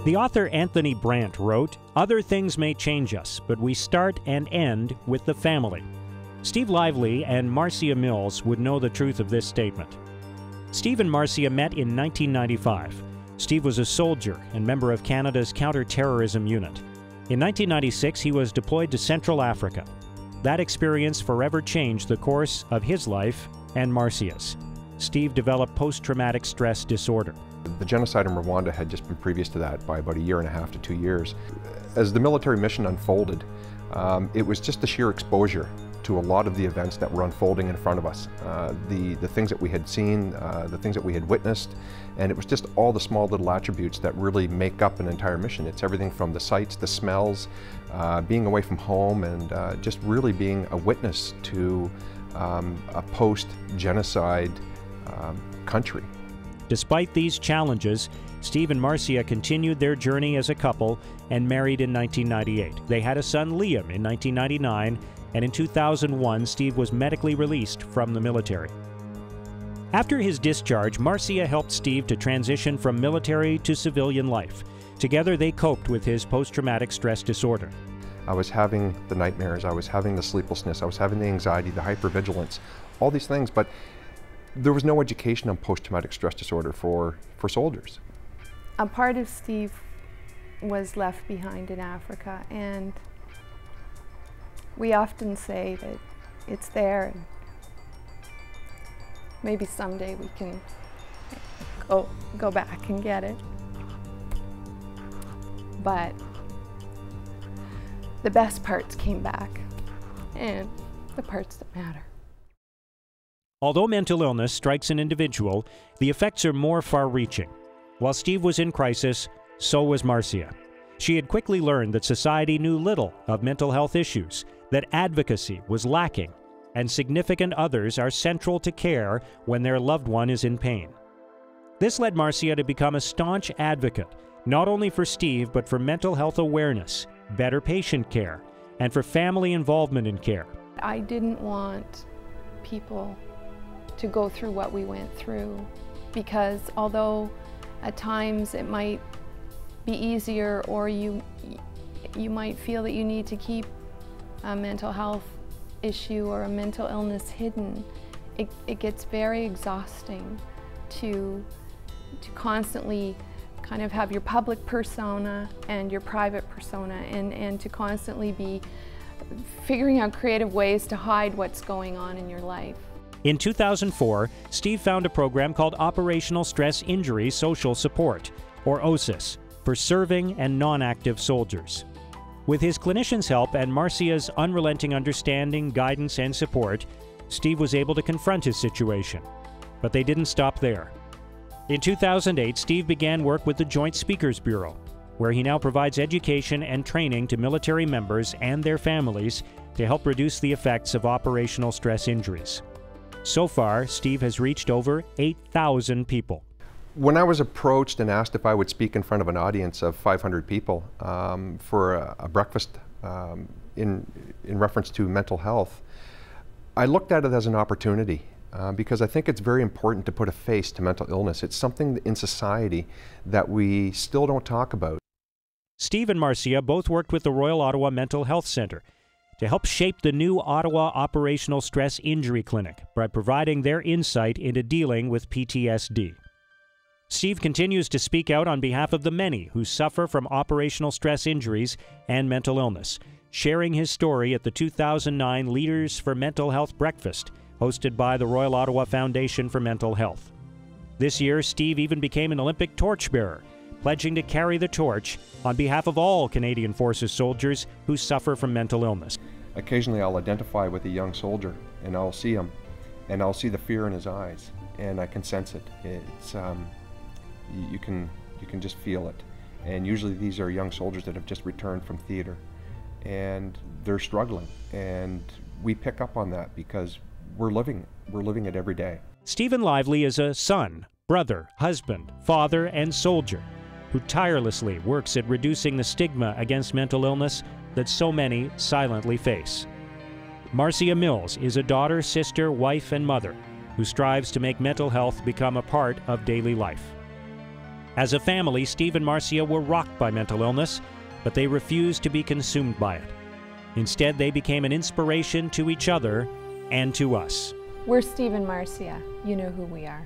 The author Anthony Brandt wrote, "Other things may change us, but we start and end with the family." Steve Lively and Marcia Mills would know the truth of this statement. Steve and Marcia met in 1995. Steve was a soldier and member of Canada's counter-terrorism unit. In 1996, he was deployed to Central Africa. That experience forever changed the course of his life and Marcia's. Steve developed post-traumatic stress disorder. The genocide in Rwanda had just been previous to that by about 1.5 to 2 years. As the military mission unfolded, it was just the sheer exposure to a lot of the events that were unfolding in front of us. The things that we had seen, the things that we had witnessed, and it was just all the small little attributes that really make up an entire mission. It's everything from the sights, the smells, being away from home, and just really being a witness to a post-genocide country. Despite these challenges, Steve and Marcia continued their journey as a couple and married in 1998. They had a son, Liam, in 1999, and in 2001, Steve was medically released from the military. After his discharge, Marcia helped Steve to transition from military to civilian life. Together, they coped with his post-traumatic stress disorder. I was having the nightmares, I was having the sleeplessness, I was having the anxiety, the hypervigilance, all these things, but there was no education on post-traumatic stress disorder for soldiers. A part of Steve was left behind in Africa, and we often say that it's there, and maybe someday we can go back and get it. But the best parts came back, and the parts that matter. Although mental illness strikes an individual, the effects are more far-reaching. While Steve was in crisis, so was Marcia. She had quickly learned that society knew little of mental health issues, that advocacy was lacking, and significant others are central to care when their loved one is in pain. This led Marcia to become a staunch advocate, not only for Steve, but for mental health awareness, better patient care, and for family involvement in care. I didn't want people to go through what we went through, because although at times it might be easier, or you might feel that you need to keep a mental health issue or a mental illness hidden, it gets very exhausting to constantly kind of have your public persona and your private persona, and to constantly be figuring out creative ways to hide what's going on in your life. In 2004, Steve found a program called Operational Stress Injury Social Support, or OSIS, for serving and non-active soldiers. With his clinicians' help and Marcia's unrelenting understanding, guidance, and support, Steve was able to confront his situation. But they didn't stop there. In 2008, Steve began work with the Joint Speakers Bureau, where he now provides education and training to military members and their families to help reduce the effects of operational stress injuries. So far, Steve has reached over 8,000 people. When I was approached and asked if I would speak in front of an audience of 500 people for a breakfast in reference to mental health, I looked at it as an opportunity because I think it's very important to put a face to mental illness. It's something in society that we still don't talk about. Steve and Marcia both worked with the Royal Ottawa Mental Health Centre to help shape the new Ottawa Operational Stress Injury Clinic by providing their insight into dealing with PTSD. Steve continues to speak out on behalf of the many who suffer from operational stress injuries and mental illness, sharing his story at the 2009 Leaders for Mental Health Breakfast, hosted by the Royal Ottawa Foundation for Mental Health. This year, Steve even became an Olympic torchbearer, pledging to carry the torch on behalf of all Canadian Forces soldiers who suffer from mental illness. Occasionally I'll identify with a young soldier and I'll see him and I'll see the fear in his eyes and I can sense it. It's, you can just feel it. And usually these are young soldiers that have just returned from theater and they're struggling, and we pick up on that because we're living it every day. Stephen Lively is a son, brother, husband, father, and soldier who tirelessly works at reducing the stigma against mental illness that so many silently face. Marcia Mills is a daughter, sister, wife, and mother who strives to make mental health become a part of daily life. As a family, Steve and Marcia were rocked by mental illness, but they refused to be consumed by it. Instead, they became an inspiration to each other and to us. We're Steve and Marcia. You know who we are.